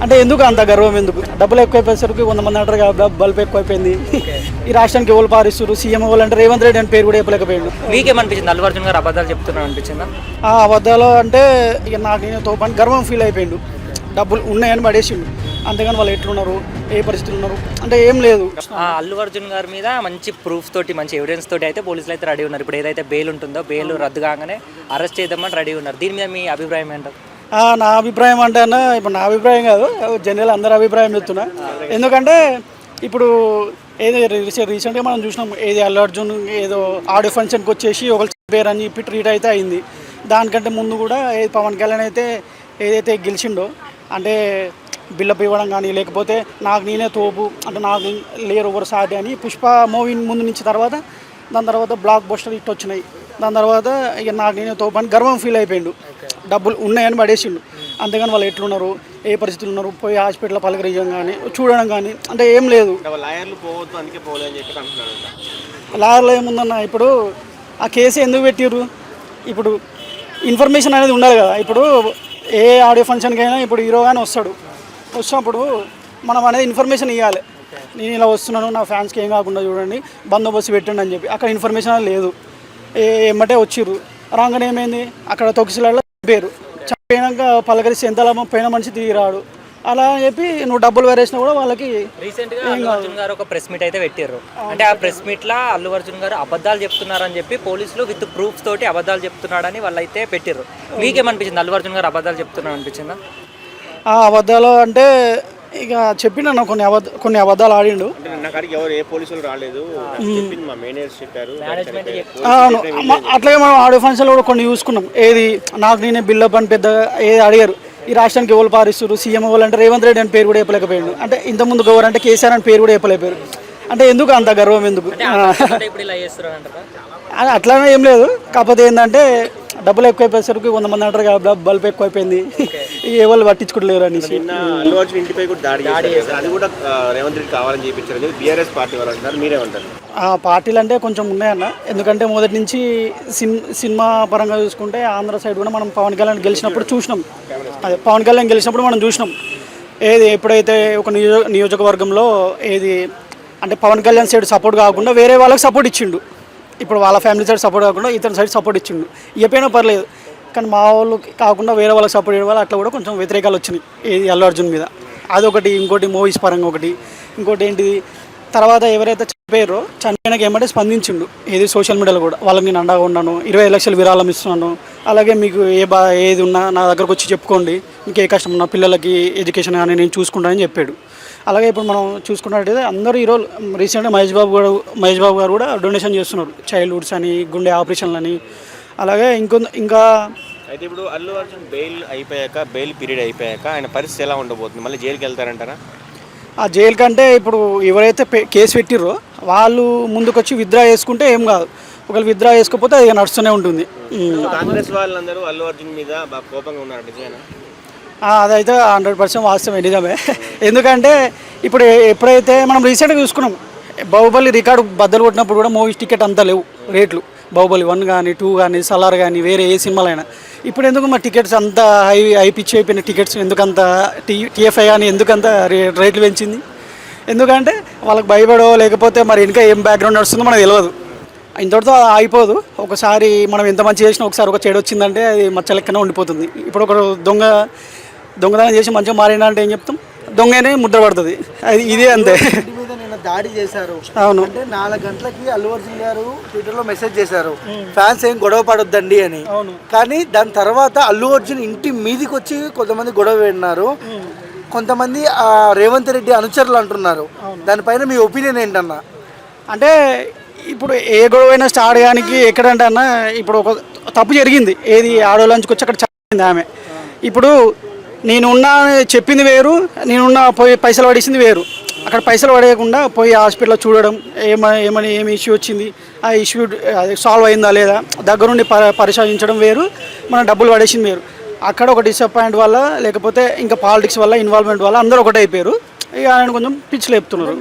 అంటే ఎందుకు అంత గర్వం, ఎందుకు డబ్బులు ఎక్కువైపోయేసరికి 100 మంది అంటారు బల్బ్ ఎక్కువైపోయింది. ఈ రాష్ట్రానికి ఎవరు పారిస్తారు, సీఎం ఎవరు అంటే రేవంత్ రెడ్డి అని పేరు కూడా చెప్పలేకపోయాడు. మీకేమనిపించింది అల్లు అర్జున్ గారు అబద్ధాలు చెప్తున్నారు అనిపించిందా? ఆ అబద్ధాలు అంటే ఇక నాకు నేను తోపని గర్వం ఫీల్ అయిపోయిండు. డబ్బులు ఉన్నాయని పడేసిండు, అంతేగాని వాళ్ళు ఎట్లున్నారు, ఏ పరిస్థితులు ఉన్నారు అంటే ఏం లేదు. అల్లు అర్జున్ గారి మీద మంచి ప్రూఫ్ తోటి, మంచి ఎవిడెన్స్ తోటి అయితే పోలీసులు అయితే రెడీ ఉన్నారు. ఇప్పుడు ఏదైతే బెయిల్ ఉంటుందో బెయిల్ రద్దు కాగానే అరెస్ట్ చేద్దామని రెడీ ఉన్నారు. దీని మీద మీ అభిప్రాయం ఏంటో? నా అభిప్రాయం అంటే అన్న, ఇప్పుడు నా అభిప్రాయం కాదు, జనరల్ అందరి అభిప్రాయం చెప్తున్నా. ఎందుకంటే ఇప్పుడు ఏదో రీసెంట్గా మనం చూసినాం, ఏది అల్లు అర్జున్ ఏదో ఆడియో ఫంక్షన్కి వచ్చేసి ఒకరు పేరు అని చెప్పి ట్రీట్ అయితే అయింది. దానికంటే ముందు కూడా పవన్ కళ్యాణ్ అయితే ఏదైతే గెలిచిండో అంటే బిల్డప్ ఇవ్వడం కానీ, లేకపోతే నాకు నేనే తోపు అంటే నాకు లేరు ఎవరు సాటి అని పుష్ప మూవీ ముందు నుంచి దాని తర్వాత బ్లాక్ బస్టర్ హిట్ వచ్చినాయి. దాని తర్వాత ఇక నాకు నేనే తోపు అని గర్వం ఫీల్ అయిపోయిండు. డబ్బులు ఉన్నాయని పడేసిండు, అంతేగాని వాళ్ళు ఎట్లున్నారు, ఏ పరిస్థితులు ఉన్నారు, పోయి హాస్పిటల్లో పలకరించడం కానీ చూడడం కానీ అంటే ఏం లేదు. లాయర్లు ఏముందన్న, ఇప్పుడు ఆ కేసు ఎందుకు పెట్టిర్రు? ఇప్పుడు ఇన్ఫర్మేషన్ అనేది ఉండాలి కదా. ఇప్పుడు ఏ ఆడియో ఫంక్షన్కి అయినా ఇప్పుడు హీరో కానీ వచ్చినప్పుడు మనం అనేది ఇన్ఫర్మేషన్ ఇవ్వాలి. నేను ఇలా వస్తున్నాను, నా ఫ్యాన్స్కి ఏం కాకుండా చూడండి, బందోబస్తు పెట్టండి అని చెప్పి. అక్కడ ఇన్ఫర్మేషన్ లేదు, ఏమంటే వచ్చిర్రు రాగానే ఏమైంది, అక్కడ తొక్కిసలాడలో పేరు చంపేనాక పలకరిస్తే ఎంత లాభం, పోయిన మనిషి తిరిగి రాడు. అలా అని చెప్పి నువ్వు డబ్బులు వేరేసినా కూడా వాళ్ళకి. రీసెంట్గా అల్లు అర్జున్ గారు ఒక ప్రెస్ మీట్ అయితే పెట్టారు. అంటే ఆ ప్రెస్ మీట్లో అల్లు అర్జున్ గారు అబద్ధాలు చెప్తున్నారని చెప్పి పోలీసులు విత్ ప్రూఫ్స్ తోటి అబద్ధాలు చెప్తున్నాడని వాళ్ళు అయితే పెట్టారు. మీకేమనిపించింది? అల్లు అర్జున్ గారు అబద్ధాలు చెప్తున్నారు అనిపించిందా? అబద్ధాలు అంటే ఇక చెప్పిన కొన్ని అబద్ధాలు ఆడిండు. అట్లాగే మనం ఆడియో ఫంక్షన్లో కూడా కొన్ని చూసుకున్నాం. ఏది నాకు నేనే బిల్డప్ అని పెద్దగా ఏది అడిగారు. ఈ రాష్ట్రానికి ఎవరు పారిస్తారు, సీఎం ఎవరు అంటే రేవంత్ రెడ్డి అని పేరు కూడా చెప్పలేకపోయాడు. అంటే ఇంతకుముందు గౌరవ అంటే కేసీఆర్ అని పేరు కూడా చెప్పలేకపోయారు. అంటే ఎందుకు అంత గర్వం, ఎందుకు? అట్లానే ఏం లేదు, కాకపోతే ఏంటంటే డబ్బులు ఎక్కువైపోయేసరికి 100 మంది అంటారు బల్బ్ ఎక్కువైపోయింది, ఎవరు పట్టించుకోలేరు అనేసి. అల్లు అర్జున్ ఇంటిపై కూడా దాడి అది కూడా రేవంత్ రెడ్డి కావాలని చేయించారు బీఆర్ఎస్ పార్టీ వాళ్ళు అంటారు, మీరేమంటారు? ఆ పార్టీలు అంటే కొంచెం ఉన్నాయన్న. ఎందుకంటే మొదటి నుంచి సినిమా పరంగా చూసుకుంటే ఆంధ్ర సైడ్ కూడా మనం పవన్ కళ్యాణ్ గెలిచినప్పుడు చూసినాం. అదే పవన్ కళ్యాణ్ గెలిచినప్పుడు మనం చూసినాం. ఏది ఎప్పుడైతే ఒక నియోజకవర్గంలో ఏది అంటే పవన్ కళ్యాణ్ సైడ్ సపోర్ట్ కాకుండా వేరే వాళ్ళకి సపోర్ట్ ఇచ్చిండు. ఇప్పుడు వాళ్ళ ఫ్యామిలీ సైడ్ సపోర్ట్ కాకుండా ఇతని సైడ్ సపోర్ట్ ఇచ్చిండు. ఇవ్వపోయినా పర్లేదు, కానీ మా వాళ్ళు కాకుండా వేరే వాళ్ళకి సపోర్ట్ చేయడం వల్ల అట్లా కూడా కొంచెం వ్యతిరేకాలు వచ్చినాయి ఏది అల్లు అర్జున్ మీద. అదొకటి. ఇంకోటి మూవీస్ పరంగా ఒకటి. ఇంకోటి ఏంటిది, తర్వాత ఎవరైతే చనిపోయారో చనిపోయినాక ఏమంటే స్పందించిండు ఏది సోషల్ మీడియాలో కూడా. వాళ్ళకి నేను అండగా ఉన్నాను, 25 లక్షలు విరాళం ఇస్తున్నాను, అలాగే మీకు ఏది ఉన్నా నా దగ్గరకు వచ్చి చెప్పుకోండి, మీకు ఏ కష్టం ఉన్నా పిల్లలకి ఎడ్యుకేషన్ కానీ నేను చూసుకుంటానని చెప్పాడు. అలాగే ఇప్పుడు మనం చూసుకున్నట్టయితే అందరూ ఈరోజు రీసెంట్గా మహేష్ బాబు గారు కూడా డొనేషన్ చేస్తున్నారు, చైల్డ్హుడ్స్ అని, గుండె ఆపరేషన్లు అని. అలాగే ఇంకా అయితే ఇప్పుడు అల్లు అర్జున్ బెయిల్ పీరియడ్ అయిపోయాక ఆయన పరిస్థితి ఎలా ఉండబోతుంది? మళ్ళీ జైలుకి వెళ్తారంటారా? ఆ జైలు కంటే ఇప్పుడు ఎవరైతే కేసు పెట్టిర్రో వాళ్ళు ముందుకొచ్చి విత్డ్రా చేసుకుంటే ఏం కాదు, ఒకవేళ విత్డ్రా చేసుకోకపోతే అది నడుస్తూనే ఉంటుంది. కాంగ్రెస్ వాళ్ళందరూ అల్లు అర్జున్ మీద బాగా కోపంగా ఉన్నారు, నిజమేనా? అదైతే 100% వాస్తవమే, నిజమే. ఎందుకంటే ఇప్పుడు ఎప్పుడైతే మనం రీసెంట్గా చూసుకున్నాం, బాహుబలి రికార్డు బద్దలు కొట్టినప్పుడు కూడా మూవీస్ టికెట్ అంతా లేవు రేట్లు. బాహుబలి 1 కానీ 2 కానీ సలార్ కానీ వేరే ఏ సినిమాలైనా. ఇప్పుడు ఎందుకు మా టికెట్స్ అంత హై పిచ్ అయిపోయిన టికెట్స్ ఎందుకంత టీఎఫ్ఐ కానీ ఎందుకంత రేట్లు పెంచింది? ఎందుకంటే వాళ్ళకి భయపడో లేకపోతే మరి ఇంకా ఏం బ్యాక్గ్రౌండ్ నడుస్తుందో మనకు తెలియదు. ఇంతటితో అయిపోదు. ఒకసారి మనం ఎంత మంచి చేసినా ఒకసారి ఒక చెడు వచ్చిందంటే అది మచ్చలెక్కనే ఉండిపోతుంది. ఇప్పుడు ఒక దొంగతనం చేసి మంచిగా మారినంటే ఏం చెప్తాం, దొంగనే ముద్ర పడుతుంది. అది ఇదే అంతే. మీద నిన్న దాడి చేశారు. అవును. అంటే 4 గంటలకి అల్లు అర్జున్ గారు ట్విట్టర్లో మెసేజ్ చేశారు, ఫ్యాన్స్ ఏం గొడవ పడొద్దండి అని. కానీ దాని తర్వాత అల్లు అర్జున్ ఇంటి మీదికి వచ్చి కొంతమంది గొడవ విన్నారు, కొంతమంది రేవంత్ రెడ్డి అనుచరులు అంటున్నారు. దానిపైన మీ ఒపీనియన్ ఏంటన్నా? అంటే ఇప్పుడు ఏ గొడవైనా స్టార్ట్ కానికి ఎక్కడంటే అన్న, ఇప్పుడు ఒక తప్పు జరిగింది, ఏది ఆడోళ్ళంచుకు వచ్చి అక్కడ చనిపోయింది ఆమె. ఇప్పుడు నేనున్నా చెప్పింది వేరు, నేనున్న పోయి పైసలు పడేసింది వేరు. అక్కడ పైసలు పడేయకుండా పోయి హాస్పిటల్లో చూడడం, ఏమి ఇష్యూ వచ్చింది, ఆ ఇష్యూ సాల్వ్ అయిందా లేదా దగ్గరుండి పరిశోధించడం వేరు, మన డబ్బులు పడేసింది వేరు. అక్కడ ఒక డిసప్పాయింట్ వల్ల లేకపోతే ఇంకా పాలిటిక్స్ వల్ల ఇన్వాల్వ్మెంట్ వల్ల అందరూ ఒకటే అయిపోయారు. ఇక ఆయన కొంచెం పిచ్చి లేపుతున్నారు.